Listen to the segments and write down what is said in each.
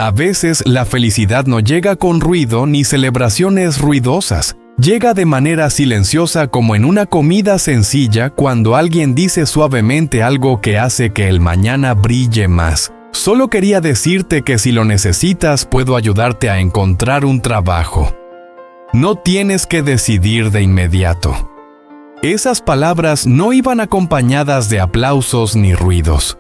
A veces la felicidad no llega con ruido ni celebraciones ruidosas. Llega de manera silenciosa como en una comida sencilla cuando alguien dice suavemente algo que hace que el mañana brille más. Solo quería decirte que si lo necesitas puedo ayudarte a encontrar un trabajo. No tienes que decidir de inmediato. Esas palabras no iban acompañadas de aplausos ni ruidos.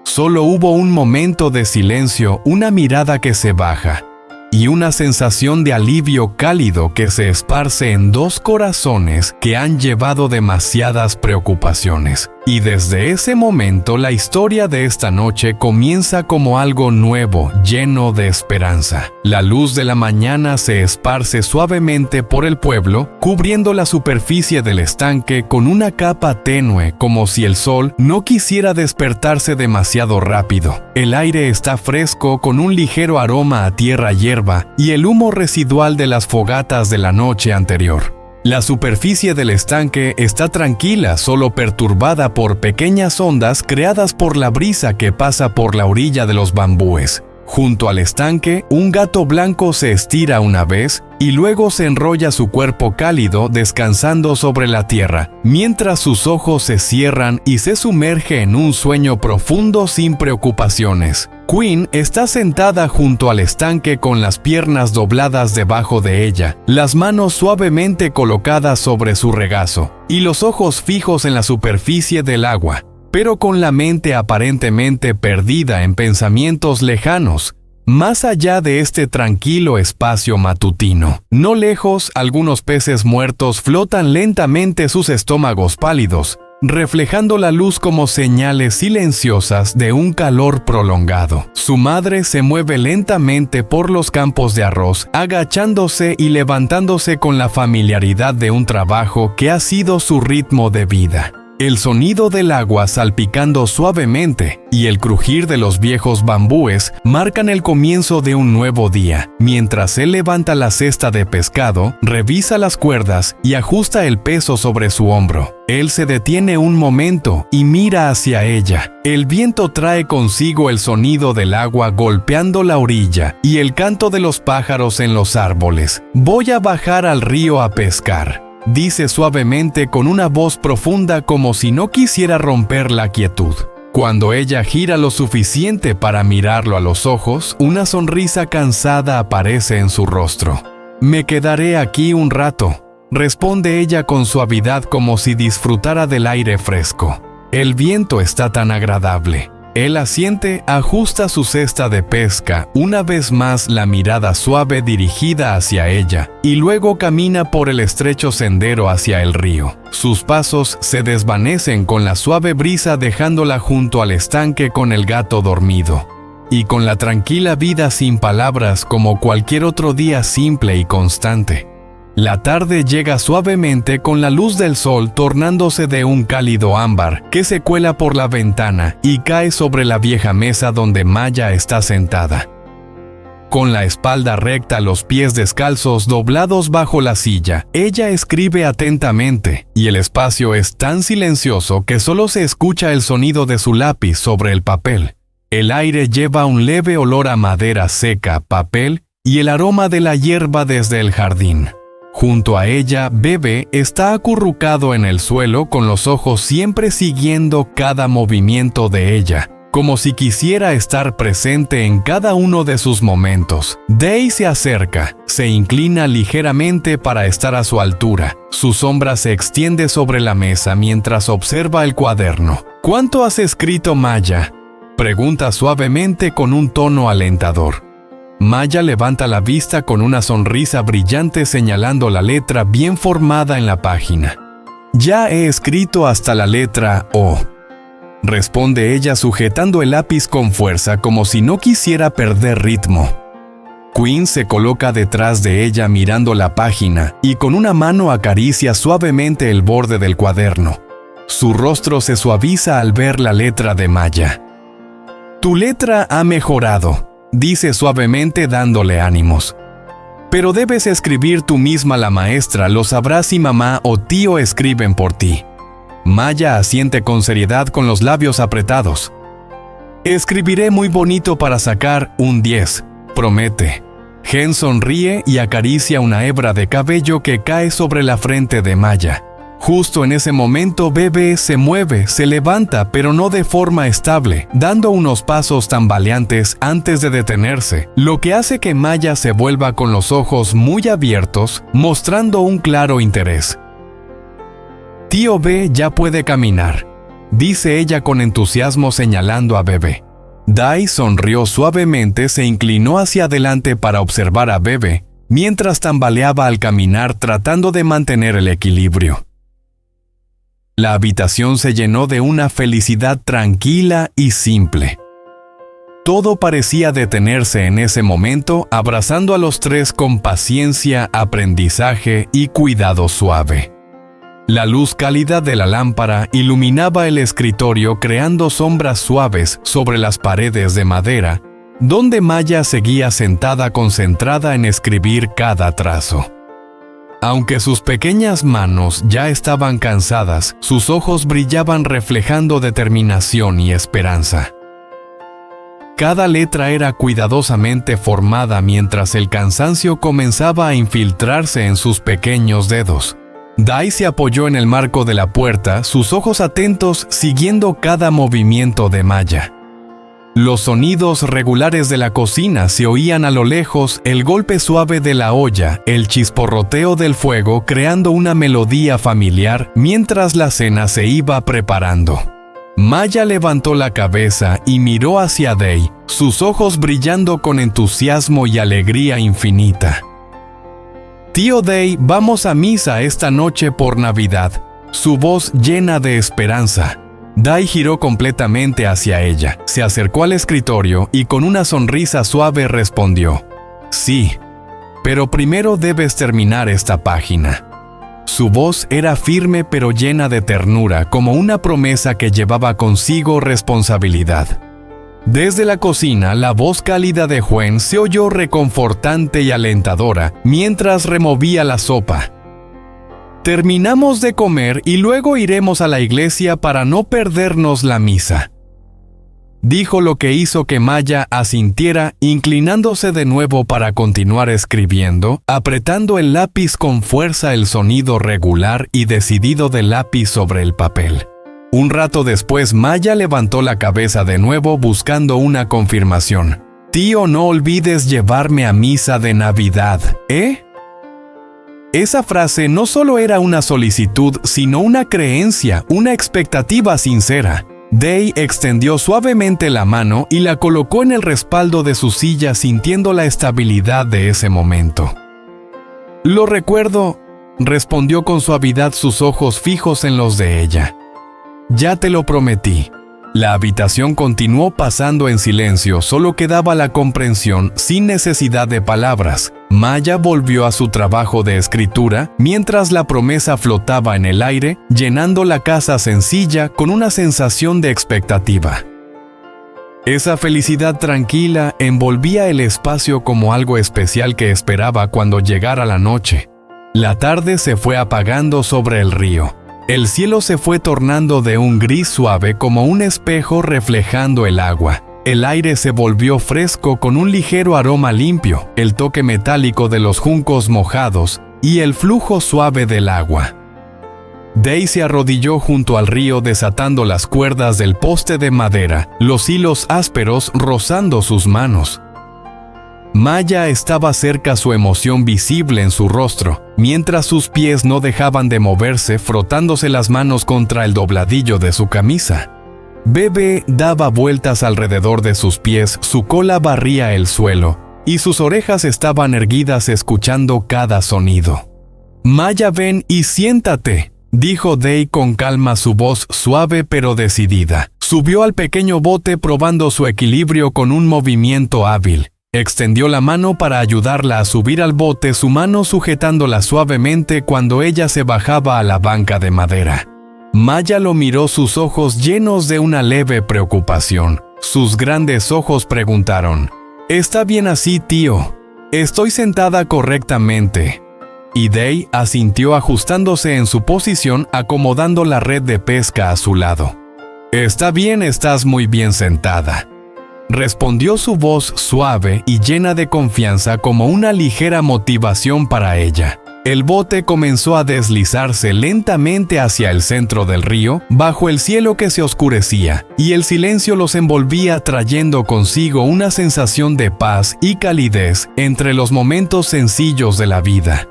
Solo hubo un momento de silencio, una mirada que se baja, y una sensación de alivio cálido que se esparce en dos corazones que han llevado demasiadas preocupaciones. Y desde ese momento la historia de esta noche comienza como algo nuevo, lleno de esperanza. La luz de la mañana se esparce suavemente por el pueblo, cubriendo la superficie del estanque con una capa tenue, como si el sol no quisiera despertarse demasiado rápido. El aire está fresco con un ligero aroma a tierra hierba y el humo residual de las fogatas de la noche anterior. La superficie del estanque está tranquila, solo perturbada por pequeñas ondas creadas por la brisa que pasa por la orilla de los bambúes. Junto al estanque, un gato blanco se estira una vez y luego se enrolla su cuerpo cálido descansando sobre la tierra, mientras sus ojos se cierran y se sumerge en un sueño profundo sin preocupaciones. Queen está sentada junto al estanque con las piernas dobladas debajo de ella, las manos suavemente colocadas sobre su regazo y los ojos fijos en la superficie del agua, pero con la mente aparentemente perdida en pensamientos lejanos, más allá de este tranquilo espacio matutino. No lejos, algunos peces muertos flotan lentamente sus estómagos pálidos, reflejando la luz como señales silenciosas de un calor prolongado. Su madre se mueve lentamente por los campos de arroz, agachándose y levantándose con la familiaridad de un trabajo que ha sido su ritmo de vida. El sonido del agua salpicando suavemente y el crujir de los viejos bambúes marcan el comienzo de un nuevo día. Mientras él levanta la cesta de pescado, revisa las cuerdas y ajusta el peso sobre su hombro. Él se detiene un momento y mira hacia ella. El viento trae consigo el sonido del agua golpeando la orilla y el canto de los pájaros en los árboles. Voy a bajar al río a pescar, dice suavemente con una voz profunda como si no quisiera romper la quietud. Cuando ella gira lo suficiente para mirarlo a los ojos, una sonrisa cansada aparece en su rostro. Me quedaré aquí un rato, responde ella con suavidad como si disfrutara del aire fresco. El viento está tan agradable. Él asiente, ajusta su cesta de pesca, una vez más la mirada suave dirigida hacia ella, y luego camina por el estrecho sendero hacia el río. Sus pasos se desvanecen con la suave brisa dejándola junto al estanque con el gato dormido. Y con la tranquila vida sin palabras como cualquier otro día simple y constante. La tarde llega suavemente con la luz del sol tornándose de un cálido ámbar que se cuela por la ventana y cae sobre la vieja mesa donde Maya está sentada. Con la espalda recta, los pies descalzos doblados bajo la silla, ella escribe atentamente y el espacio es tan silencioso que solo se escucha el sonido de su lápiz sobre el papel. El aire lleva un leve olor a madera seca, papel y el aroma de la hierba desde el jardín. Junto a ella, Bebe está acurrucado en el suelo con los ojos siempre siguiendo cada movimiento de ella, como si quisiera estar presente en cada uno de sus momentos. Day se acerca, se inclina ligeramente para estar a su altura. Su sombra se extiende sobre la mesa mientras observa el cuaderno. ¿Cuánto has escrito, Maya?, pregunta suavemente con un tono alentador. Maya levanta la vista con una sonrisa brillante señalando la letra bien formada en la página. Ya he escrito hasta la letra O, responde ella sujetando el lápiz con fuerza como si no quisiera perder ritmo. Queen se coloca detrás de ella mirando la página y con una mano acaricia suavemente el borde del cuaderno. Su rostro se suaviza al ver la letra de Maya. Tu letra ha mejorado, dice suavemente dándole ánimos. Pero debes escribir tú misma, la maestra lo sabrá si mamá o tío escriben por ti. Maya asiente con seriedad con los labios apretados. Escribiré muy bonito para sacar un 10, promete. Gen sonríe y acaricia una hebra de cabello que cae sobre la frente de Maya. Justo en ese momento, Bebe se mueve, se levanta, pero no de forma estable, dando unos pasos tambaleantes antes de detenerse, lo que hace que Maya se vuelva con los ojos muy abiertos, mostrando un claro interés. Tío B ya puede caminar, dice ella con entusiasmo señalando a Bebe. Dai sonrió suavemente, se inclinó hacia adelante para observar a Bebe, mientras tambaleaba al caminar tratando de mantener el equilibrio. La habitación se llenó de una felicidad tranquila y simple. Todo parecía detenerse en ese momento, abrazando a los tres con paciencia, aprendizaje y cuidado suave. La luz cálida de la lámpara iluminaba el escritorio creando sombras suaves sobre las paredes de madera, donde Maya seguía sentada concentrada en escribir cada trazo. Aunque sus pequeñas manos ya estaban cansadas, sus ojos brillaban reflejando determinación y esperanza. Cada letra era cuidadosamente formada mientras el cansancio comenzaba a infiltrarse en sus pequeños dedos. Dai se apoyó en el marco de la puerta, sus ojos atentos siguiendo cada movimiento de Maya. Los sonidos regulares de la cocina se oían a lo lejos, el golpe suave de la olla, el chisporroteo del fuego creando una melodía familiar mientras la cena se iba preparando. Maya levantó la cabeza y miró hacia Dai, sus ojos brillando con entusiasmo y alegría infinita. Tío Dai, vamos a misa esta noche por Navidad, su voz llena de esperanza. Dai giró completamente hacia ella, se acercó al escritorio y con una sonrisa suave respondió: sí, pero primero debes terminar esta página. Su voz era firme pero llena de ternura, como una promesa que llevaba consigo responsabilidad. Desde la cocina, la voz cálida de Gwen se oyó reconfortante y alentadora mientras removía la sopa. Terminamos de comer y luego iremos a la iglesia para no perdernos la misa. Dijo, lo que hizo que Maya asintiera, inclinándose de nuevo para continuar escribiendo, apretando el lápiz con fuerza, el sonido regular y decidido del lápiz sobre el papel. Un rato después, Maya levantó la cabeza de nuevo buscando una confirmación. Tío, no olvides llevarme a misa de Navidad, ¿eh? Esa frase no solo era una solicitud, sino una creencia, una expectativa sincera. Dai extendió suavemente la mano y la colocó en el respaldo de su silla, sintiendo la estabilidad de ese momento. Lo recuerdo, respondió con suavidad, sus ojos fijos en los de ella. Ya te lo prometí. La habitación continuó pasando en silencio, solo quedaba la comprensión sin necesidad de palabras. Maya volvió a su trabajo de escritura, mientras la promesa flotaba en el aire, llenando la casa sencilla con una sensación de expectativa. Esa felicidad tranquila envolvía el espacio como algo especial que esperaba cuando llegara la noche. La tarde se fue apagando sobre el río. El cielo se fue tornando de un gris suave como un espejo reflejando el agua. El aire se volvió fresco con un ligero aroma limpio, el toque metálico de los juncos mojados y el flujo suave del agua. Dai se arrodilló junto al río desatando las cuerdas del poste de madera, los hilos ásperos rozando sus manos. Maya estaba cerca, su emoción visible en su rostro, mientras sus pies no dejaban de moverse, frotándose las manos contra el dobladillo de su camisa. Bebe daba vueltas alrededor de sus pies, su cola barría el suelo, y sus orejas estaban erguidas escuchando cada sonido. Maya, ven y siéntate, dijo Dai con calma, su voz suave pero decidida. Subió al pequeño bote probando su equilibrio con un movimiento hábil. Extendió la mano para ayudarla a subir al bote, su mano sujetándola suavemente cuando ella se bajaba a la banca de madera. Maya lo miró, sus ojos llenos de una leve preocupación. Sus grandes ojos preguntaron: ¿Está bien así, tío? ¿Estoy sentada correctamente? Y Dai asintió, ajustándose en su posición, acomodando la red de pesca a su lado. Está bien, estás muy bien sentada. respondió su voz suave y llena de confianza como una ligera motivación para ella. El bote comenzó a deslizarse lentamente hacia el centro del río, bajo el cielo que se oscurecía, y el silencio los envolvía trayendo consigo una sensación de paz y calidez entre los momentos sencillos de la vida.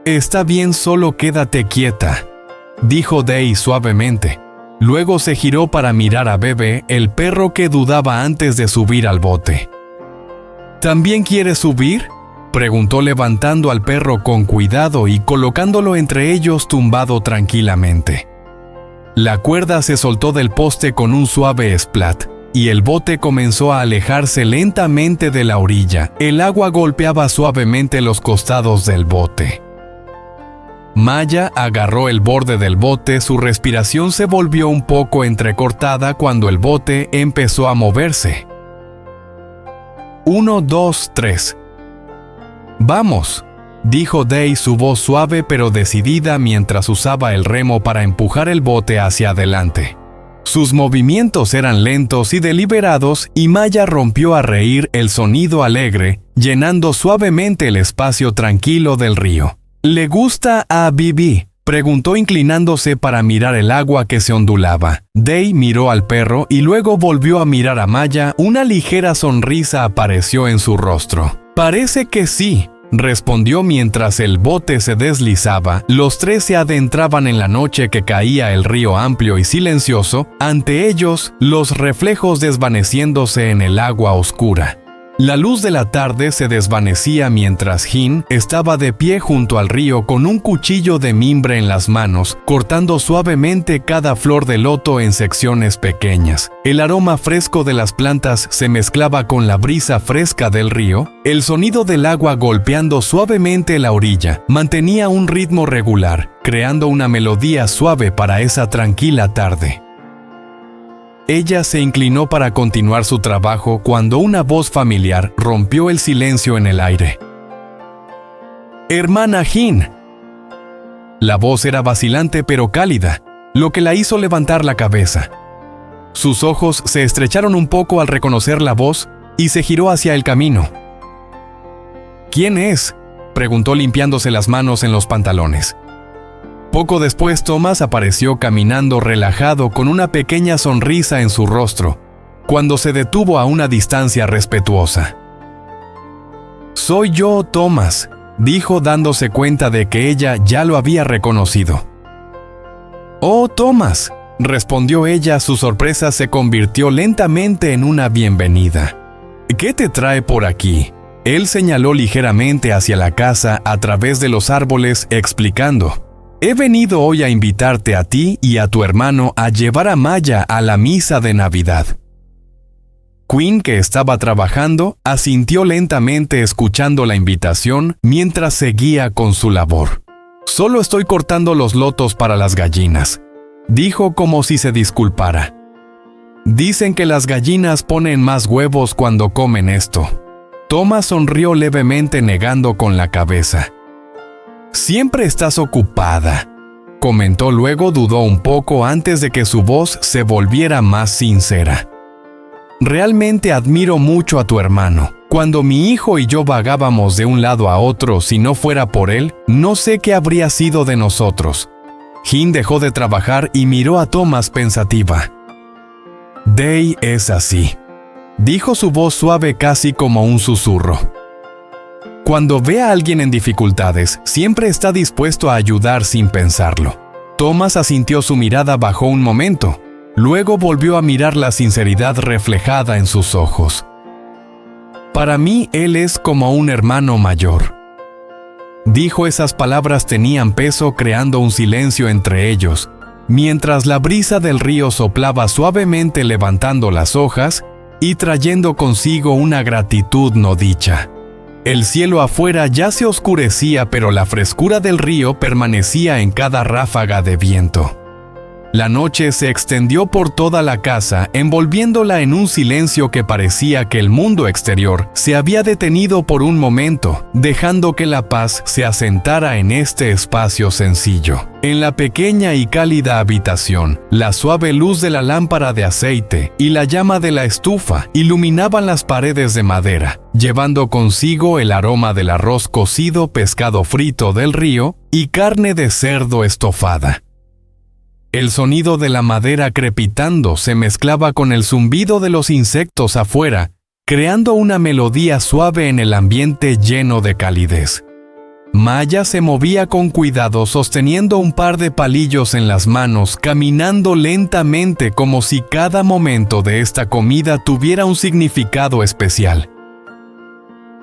«Está bien, solo quédate quieta», dijo Day suavemente. Luego se giró para mirar a Bebe, el perro que dudaba antes de subir al bote. «¿También quieres subir?», preguntó levantando al perro con cuidado y colocándolo entre ellos tumbado tranquilamente. La cuerda se soltó del poste con un suave splat, y el bote comenzó a alejarse lentamente de la orilla. El agua golpeaba suavemente los costados del bote. Maya agarró el borde del bote, su respiración se volvió un poco entrecortada cuando el bote empezó a moverse. 1, 2, 3. «Vamos», dijo Day, su voz suave pero decidida mientras usaba el remo para empujar el bote hacia adelante. Sus movimientos eran lentos y deliberados y Maya rompió a reír, el sonido alegre, llenando suavemente el espacio tranquilo del río. «¿Le gusta a Bibi?», preguntó inclinándose para mirar el agua que se ondulaba. Day miró al perro y luego volvió a mirar a Maya. Una ligera sonrisa apareció en su rostro. «Parece que sí», respondió mientras el bote se deslizaba. Los tres se adentraban en la noche que caía el río amplio y silencioso, ante ellos los reflejos desvaneciéndose en el agua oscura. La luz de la tarde se desvanecía mientras Jin estaba de pie junto al río con un cuchillo de mimbre en las manos, cortando suavemente cada flor de loto en secciones pequeñas. El aroma fresco de las plantas se mezclaba con la brisa fresca del río. El sonido del agua golpeando suavemente la orilla mantenía un ritmo regular, creando una melodía suave para esa tranquila tarde. Ella se inclinó para continuar su trabajo cuando una voz familiar rompió el silencio en el aire. «Hermana Jin». La voz era vacilante pero cálida, lo que la hizo levantar la cabeza. Sus ojos se estrecharon un poco al reconocer la voz y se giró hacia el camino. «¿Quién es?», preguntó limpiándose las manos en los pantalones. Poco después Thomas apareció caminando relajado con una pequeña sonrisa en su rostro, cuando se detuvo a una distancia respetuosa. «Soy yo, Thomas», dijo dándose cuenta de que ella ya lo había reconocido. «Oh, Thomas», respondió ella. Su sorpresa se convirtió lentamente en una bienvenida. «¿Qué te trae por aquí?». Él señaló ligeramente hacia la casa a través de los árboles, explicando: «He venido hoy a invitarte a ti y a tu hermano a llevar a Maya a la misa de Navidad». Quinn, que estaba trabajando, asintió lentamente escuchando la invitación mientras seguía con su labor. «Solo estoy cortando los lotos para las gallinas», dijo como si se disculpara. «Dicen que las gallinas ponen más huevos cuando comen esto». Thomas sonrió levemente negando con la cabeza. «Siempre estás ocupada», comentó. Luego dudó un poco antes de que su voz se volviera más sincera. «Realmente admiro mucho a tu hermano. Cuando mi hijo y yo vagábamos de un lado a otro, si no fuera por él, no sé qué habría sido de nosotros». Jin dejó de trabajar y miró a Thomas pensativa. «Day es así», dijo su voz suave casi como un susurro. «Cuando ve a alguien en dificultades, siempre está dispuesto a ayudar sin pensarlo». Thomas asintió. Su mirada bajó un momento. Luego volvió a mirar la sinceridad reflejada en sus ojos. «Para mí, él es como un hermano mayor». Dijo. Esas palabras tenían peso, creando un silencio entre ellos, mientras la brisa del río soplaba suavemente levantando las hojas y trayendo consigo una gratitud no dicha. El cielo afuera ya se oscurecía, pero la frescura del río permanecía en cada ráfaga de viento. La noche se extendió por toda la casa, envolviéndola en un silencio que parecía que el mundo exterior se había detenido por un momento, dejando que la paz se asentara en este espacio sencillo. En la pequeña y cálida habitación, la suave luz de la lámpara de aceite y la llama de la estufa iluminaban las paredes de madera, llevando consigo el aroma del arroz cocido, pescado frito del río y carne de cerdo estofada. El sonido de la madera crepitando se mezclaba con el zumbido de los insectos afuera, creando una melodía suave en el ambiente lleno de calidez. Maya se movía con cuidado sosteniendo un par de palillos en las manos, caminando lentamente como si cada momento de esta comida tuviera un significado especial.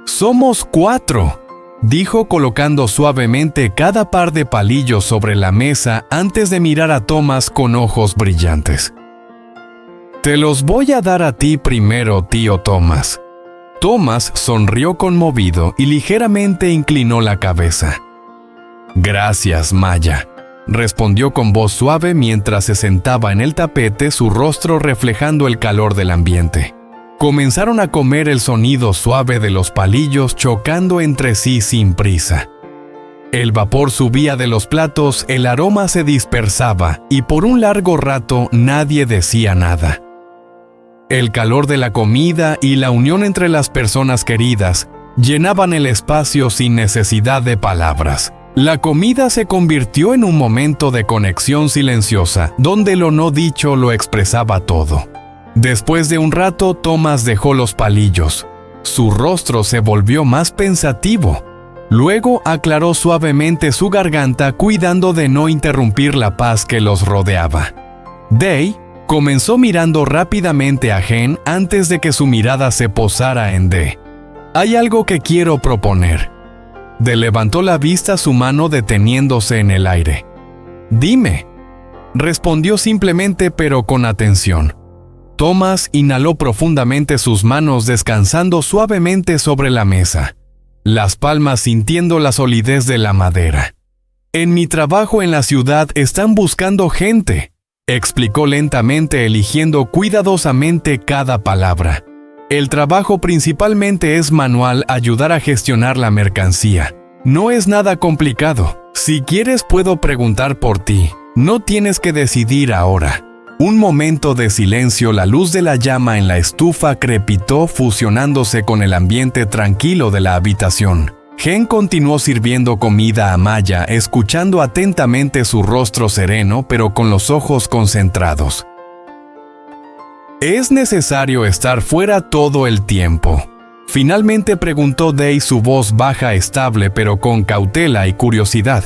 «Somos 4», dijo colocando suavemente cada par de palillos sobre la mesa antes de mirar a Thomas con ojos brillantes. «Te los voy a dar a ti primero, tío Thomas». Thomas sonrió conmovido y ligeramente inclinó la cabeza. «Gracias, Maya», respondió con voz suave mientras se sentaba en el tapete, su rostro reflejando el calor del ambiente. Comenzaron a comer el sonido suave de los palillos chocando entre sí sin prisa. El vapor subía de los platos, el aroma se dispersaba y por un largo rato nadie decía nada. El calor de la comida y la unión entre las personas queridas llenaban el espacio sin necesidad de palabras. La comida se convirtió en un momento de conexión silenciosa, donde lo no dicho lo expresaba todo. Después de un rato, Thomas dejó los palillos. Su rostro se volvió más pensativo. Luego aclaró suavemente su garganta, cuidando de no interrumpir la paz que los rodeaba. Day comenzó mirando rápidamente a Gen antes de que su mirada se posara en D. «Hay algo que quiero proponer». D levantó la vista, su mano deteniéndose en el aire. «Dime», respondió simplemente pero con atención. Thomas inhaló profundamente, sus manos descansando suavemente sobre la mesa, las palmas sintiendo la solidez de la madera. «En mi trabajo en la ciudad están buscando gente», explicó lentamente, eligiendo cuidadosamente cada palabra. «El trabajo principalmente es manual, ayudar a gestionar la mercancía. No es nada complicado. Si quieres puedo preguntar por ti. No tienes que decidir ahora». Un momento de silencio, la luz de la llama en la estufa crepitó fusionándose con el ambiente tranquilo de la habitación. Gen continuó sirviendo comida a Maya, escuchando atentamente su rostro sereno pero con los ojos concentrados. «¿Es necesario estar fuera todo el tiempo?», finalmente preguntó Day, su voz baja, estable pero con cautela y curiosidad.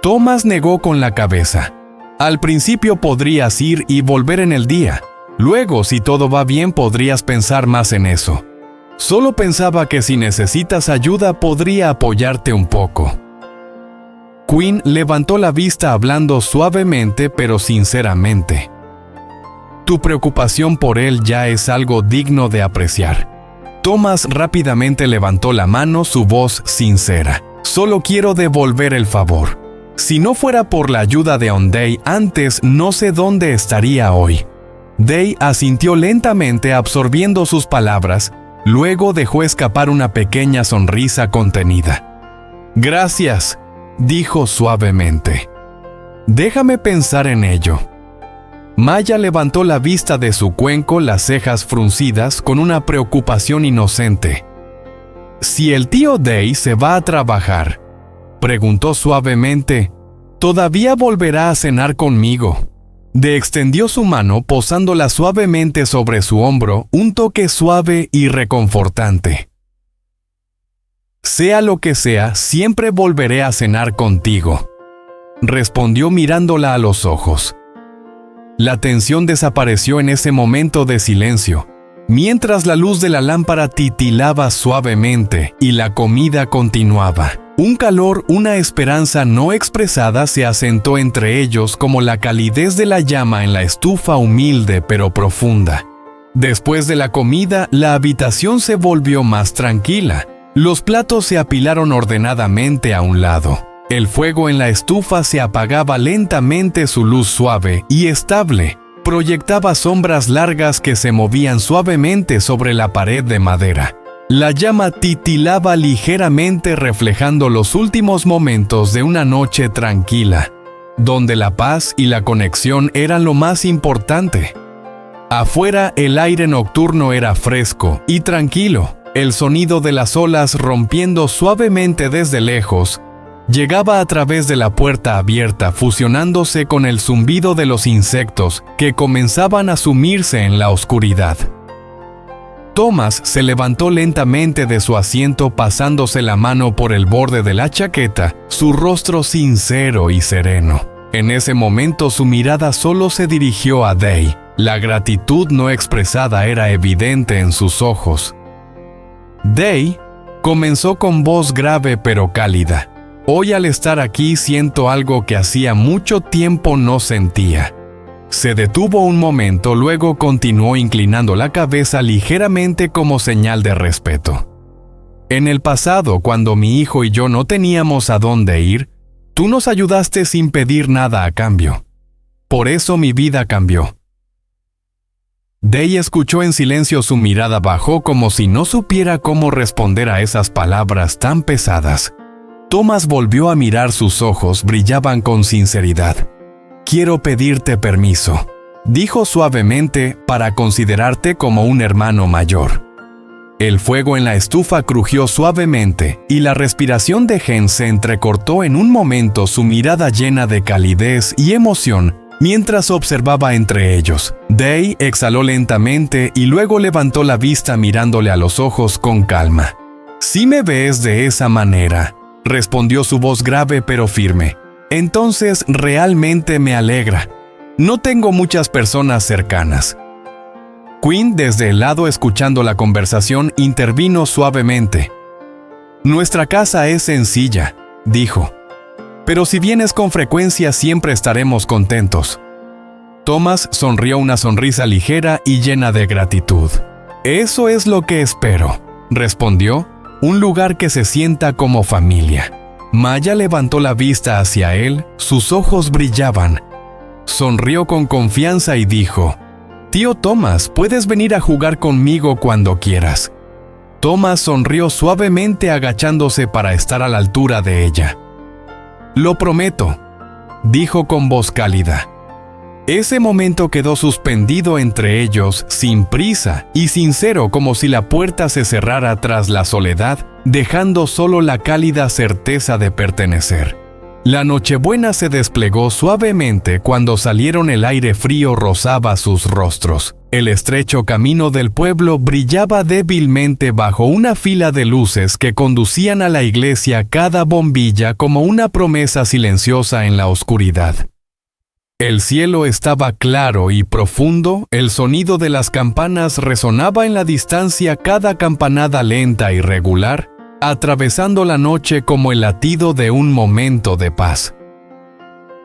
Thomas negó con la cabeza. «Al principio podrías ir y volver en el día. Luego, si todo va bien, podrías pensar más en eso. Solo pensaba que si necesitas ayuda, podría apoyarte un poco». Quinn levantó la vista hablando suavemente pero sinceramente. «Tu preocupación por él ya es algo digno de apreciar». Thomas rápidamente levantó la mano, su voz sincera. «Solo quiero devolver el favor. Si no fuera por la ayuda de Day antes, no sé dónde estaría hoy». Day asintió lentamente, absorbiendo sus palabras, luego dejó escapar una pequeña sonrisa contenida. «Gracias», dijo suavemente. «Déjame pensar en ello». Maya levantó la vista de su cuenco, las cejas fruncidas con una preocupación inocente. «Si el tío Day se va a trabajar», preguntó suavemente, «¿todavía volverá a cenar conmigo?» D extendió su mano, posándola suavemente sobre su hombro, un toque suave y reconfortante. «Sea lo que sea, siempre volveré a cenar contigo», respondió mirándola a los ojos. La tensión desapareció en ese momento de silencio, mientras la luz de la lámpara titilaba suavemente y la comida continuaba. Un calor, una esperanza no expresada se asentó entre ellos como la calidez de la llama en la estufa, humilde pero profunda. Después de la comida, la habitación se volvió más tranquila. Los platos se apilaron ordenadamente a un lado. El fuego en la estufa se apagaba lentamente, su luz suave y estable proyectaba sombras largas que se movían suavemente sobre la pared de madera. La llama titilaba ligeramente reflejando los últimos momentos de una noche tranquila, donde la paz y la conexión eran lo más importante. Afuera el aire nocturno era fresco y tranquilo. El sonido de las olas rompiendo suavemente desde lejos llegaba a través de la puerta abierta, fusionándose con el zumbido de los insectos que comenzaban a sumirse en la oscuridad. Thomas se levantó lentamente de su asiento, pasándose la mano por el borde de la chaqueta, su rostro sincero y sereno. En ese momento su mirada solo se dirigió a Day. La gratitud no expresada era evidente en sus ojos. Day comenzó con voz grave pero cálida. Hoy al estar aquí siento algo que hacía mucho tiempo no sentía. Se detuvo un momento, luego continuó inclinando la cabeza ligeramente como señal de respeto. En el pasado, cuando mi hijo y yo no teníamos a dónde ir, tú nos ayudaste sin pedir nada a cambio. Por eso mi vida cambió. Day escuchó en silencio, su mirada bajó como si no supiera cómo responder a esas palabras tan pesadas. Thomas volvió a mirar, sus ojos brillaban con sinceridad. «Quiero pedirte permiso», dijo suavemente, «para considerarte como un hermano mayor». El fuego en la estufa crujió suavemente y la respiración de Gen se entrecortó en un momento, su mirada llena de calidez y emoción mientras observaba entre ellos. Day exhaló lentamente y luego levantó la vista mirándole a los ojos con calma. «Si me ves de esa manera», respondió su voz grave pero firme, «entonces realmente me alegra. No tengo muchas personas cercanas». Quinn, desde el lado escuchando la conversación, intervino suavemente. «Nuestra casa es sencilla», dijo, «pero si vienes con frecuencia siempre estaremos contentos». Thomas sonrió una sonrisa ligera y llena de gratitud. «Eso es lo que espero», respondió, «un lugar que se sienta como familia». Maya levantó la vista hacia él, sus ojos brillaban. Sonrió con confianza y dijo, «Tío Thomas, puedes venir a jugar conmigo cuando quieras». Thomas sonrió suavemente, agachándose para estar a la altura de ella. «Lo prometo», dijo con voz cálida. Ese momento quedó suspendido entre ellos, sin prisa y sincero, como si la puerta se cerrara tras la soledad, dejando solo la cálida certeza de pertenecer. La Nochebuena se desplegó suavemente cuando salieron, el aire frío rozaba sus rostros. El estrecho camino del pueblo brillaba débilmente bajo una fila de luces que conducían a la iglesia, cada bombilla como una promesa silenciosa en la oscuridad. El cielo estaba claro y profundo, el sonido de las campanas resonaba en la distancia, cada campanada lenta y regular, atravesando la noche como el latido de un momento de paz.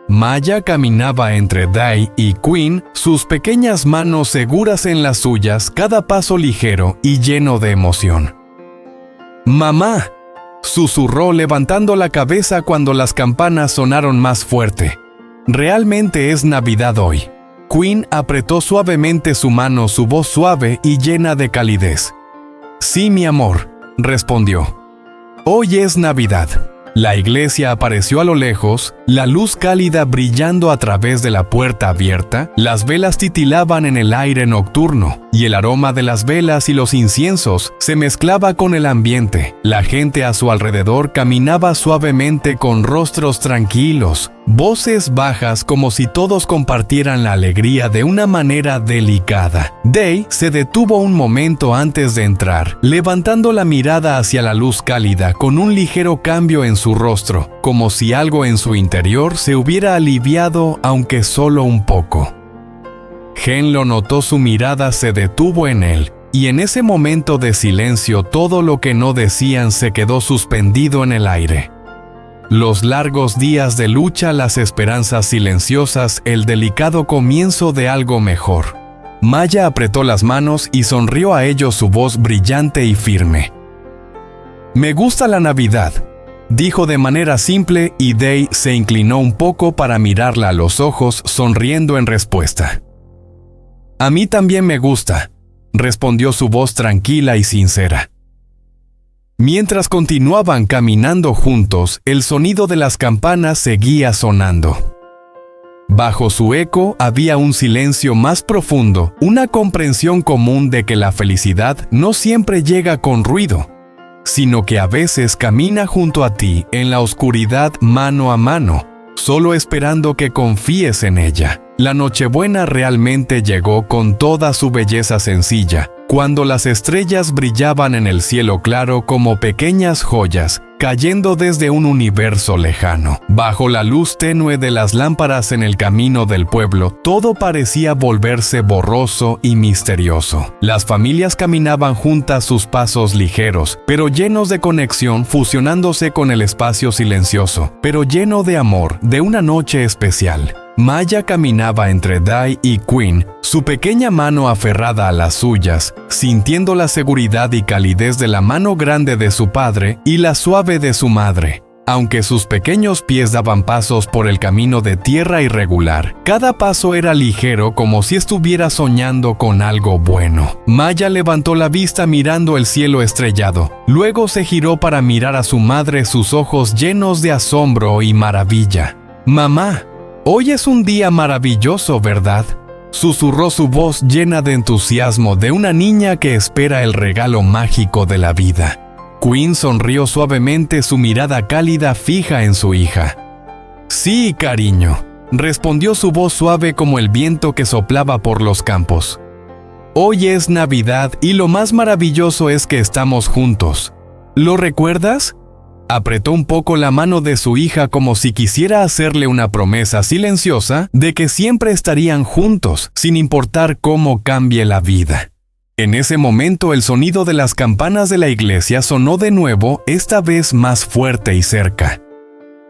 Maya caminaba entre Day y Quinn, sus pequeñas manos seguras en las suyas, cada paso ligero y lleno de emoción. «Mamá», susurró levantando la cabeza cuando las campanas sonaron más fuerte. «Realmente es Navidad hoy». Quinn apretó suavemente su mano, su voz suave y llena de calidez. «Sí, mi amor», respondió. «Hoy es Navidad». La iglesia apareció a lo lejos, la luz cálida brillando a través de la puerta abierta, las velas titilaban en el aire nocturno, y el aroma de las velas y los inciensos se mezclaba con el ambiente. La gente a su alrededor caminaba suavemente con rostros tranquilos, voces bajas como si todos compartieran la alegría de una manera delicada. Day se detuvo un momento antes de entrar, levantando la mirada hacia la luz cálida con un ligero cambio en su rostro, como si algo en su interior se hubiera aliviado, aunque solo un poco. Gen lo notó, su mirada se detuvo en él, y en ese momento de silencio todo lo que no decían se quedó suspendido en el aire. Los largos días de lucha, las esperanzas silenciosas, el delicado comienzo de algo mejor. Maya apretó las manos y sonrió a ellos, su voz brillante y firme. «Me gusta la Navidad», dijo de manera simple y Day se inclinó un poco para mirarla a los ojos, sonriendo en respuesta. «A mí también me gusta», respondió su voz tranquila y sincera. Mientras continuaban caminando juntos, el sonido de las campanas seguía sonando. Bajo su eco había un silencio más profundo, una comprensión común de que la felicidad no siempre llega con ruido, sino que a veces camina junto a ti en la oscuridad mano a mano, solo esperando que confíes en ella. La Nochebuena realmente llegó con toda su belleza sencilla, cuando las estrellas brillaban en el cielo claro como pequeñas joyas, cayendo desde un universo lejano. Bajo la luz tenue de las lámparas en el camino del pueblo, todo parecía volverse borroso y misterioso. Las familias caminaban juntas, sus pasos ligeros, pero llenos de conexión, fusionándose con el espacio silencioso, pero lleno de amor, de una noche especial. Maya caminaba entre Day y Quinn, su pequeña mano aferrada a las suyas, sintiendo la seguridad y calidez de la mano grande de su padre y la suave de su madre. Aunque sus pequeños pies daban pasos por el camino de tierra irregular, cada paso era ligero, como si estuviera soñando con algo bueno. Maya levantó la vista mirando el cielo estrellado. Luego se giró para mirar a su madre, sus ojos llenos de asombro y maravilla. «Mamá, hoy es un día maravilloso, ¿verdad?», susurró su voz llena de entusiasmo de una niña que espera el regalo mágico de la vida. Quinn sonrió suavemente, su mirada cálida fija en su hija. «Sí, cariño», respondió su voz suave como el viento que soplaba por los campos. «Hoy es Navidad y lo más maravilloso es que estamos juntos. ¿Lo recuerdas?». Apretó un poco la mano de su hija como si quisiera hacerle una promesa silenciosa de que siempre estarían juntos, sin importar cómo cambie la vida. En ese momento el sonido de las campanas de la iglesia sonó de nuevo, esta vez más fuerte y cerca.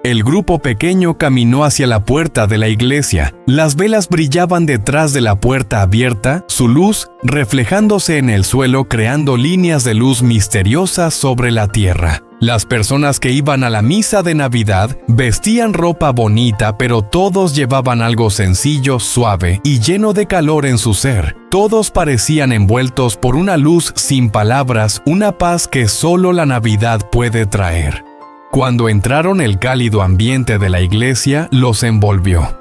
El grupo pequeño caminó hacia la puerta de la iglesia. Las velas brillaban detrás de la puerta abierta, su luz reflejándose en el suelo, creando líneas de luz misteriosas sobre la tierra. Las personas que iban a la misa de Navidad vestían ropa bonita, pero todos llevaban algo sencillo, suave y lleno de calor en su ser. Todos parecían envueltos por una luz sin palabras, una paz que solo la Navidad puede traer. Cuando entraron, el cálido ambiente de la iglesia los envolvió.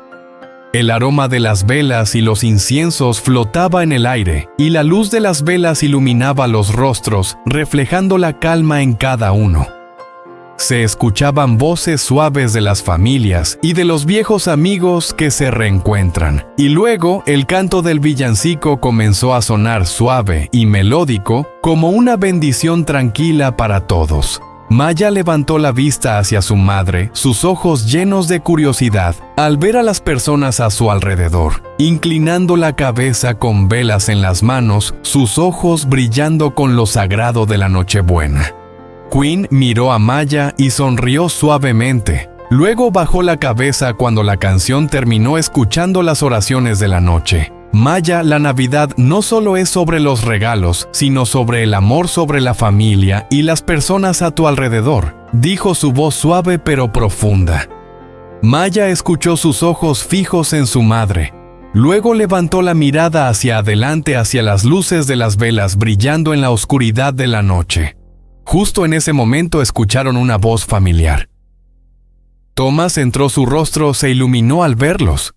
El aroma de las velas y los inciensos flotaba en el aire, y la luz de las velas iluminaba los rostros, reflejando la calma en cada uno. Se escuchaban voces suaves de las familias y de los viejos amigos que se reencuentran. Y luego el canto del villancico comenzó a sonar suave y melódico, como una bendición tranquila para todos. Maya levantó la vista hacia su madre, sus ojos llenos de curiosidad, al ver a las personas a su alrededor, inclinando la cabeza con velas en las manos, sus ojos brillando con lo sagrado de la Nochebuena. Quinn miró a Maya y sonrió suavemente. Luego bajó la cabeza cuando la canción terminó, escuchando las oraciones de la noche. Maya, la Navidad no solo es sobre los regalos, sino sobre el amor, sobre la familia y las personas a tu alrededor, dijo su voz suave pero profunda. Maya escuchó sus ojos fijos en su madre. Luego levantó la mirada hacia adelante, hacia las luces de las velas brillando en la oscuridad de la noche. Justo en ese momento escucharon una voz familiar. Thomas entró, su rostro se iluminó al verlos.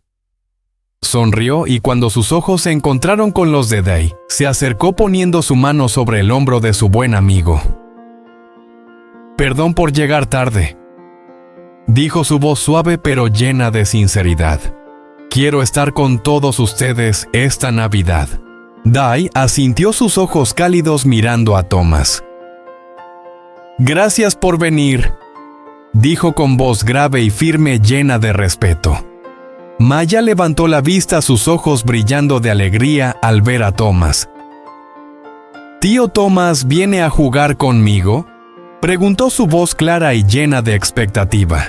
Sonrió y cuando sus ojos se encontraron con los de Day, se acercó poniendo su mano sobre el hombro de su buen amigo. «Perdón por llegar tarde», dijo su voz suave pero llena de sinceridad. «Quiero estar con todos ustedes esta Navidad». Day asintió, sus ojos cálidos mirando a Thomas. «Gracias por venir», dijo con voz grave y firme, llena de respeto. Maya levantó la vista, sus ojos brillando de alegría al ver a Thomas. «¿Tío Thomas viene a jugar conmigo?», preguntó, su voz clara y llena de expectativa.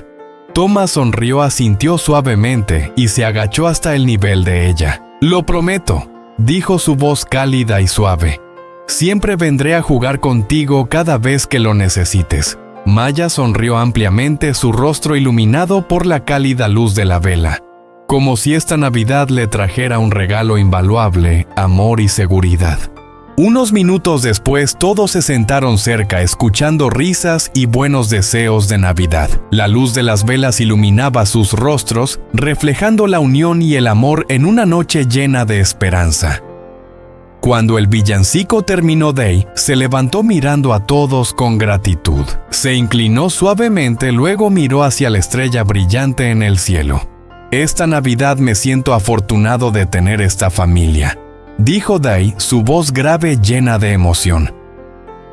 Thomas sonrió, asintió suavemente y se agachó hasta el nivel de ella. «Lo prometo», dijo su voz cálida y suave. «Siempre vendré a jugar contigo cada vez que lo necesites». Maya sonrió ampliamente, su rostro iluminado por la cálida luz de la vela, como si esta Navidad le trajera un regalo invaluable, amor y seguridad. Unos minutos después, todos se sentaron cerca, escuchando risas y buenos deseos de Navidad. La luz de las velas iluminaba sus rostros, reflejando la unión y el amor en una noche llena de esperanza. Cuando el villancico terminó, Day se levantó mirando a todos con gratitud. Se inclinó suavemente, luego miró hacia la estrella brillante en el cielo. «Esta Navidad me siento afortunado de tener esta familia», dijo Day, su voz grave llena de emoción.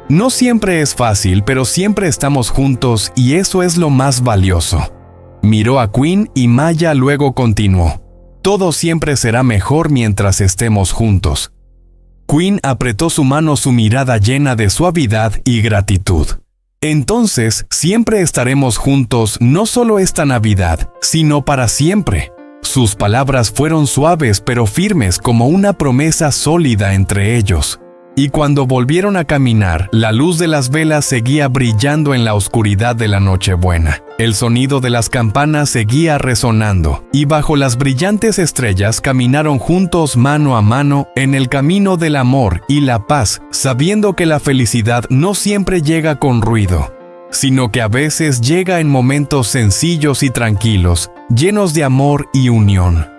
«No siempre es fácil, pero siempre estamos juntos y eso es lo más valioso». Miró a Quinn y Maya, luego continuó. «Todo siempre será mejor mientras estemos juntos». Quinn apretó su mano, su mirada llena de suavidad y gratitud. «Entonces, siempre estaremos juntos, no solo esta Navidad, sino para siempre». Sus palabras fueron suaves pero firmes, como una promesa sólida entre ellos. Y cuando volvieron a caminar, la luz de las velas seguía brillando en la oscuridad de la Nochebuena. El sonido de las campanas seguía resonando, y bajo las brillantes estrellas caminaron juntos mano a mano en el camino del amor y la paz, sabiendo que la felicidad no siempre llega con ruido, sino que a veces llega en momentos sencillos y tranquilos, llenos de amor y unión.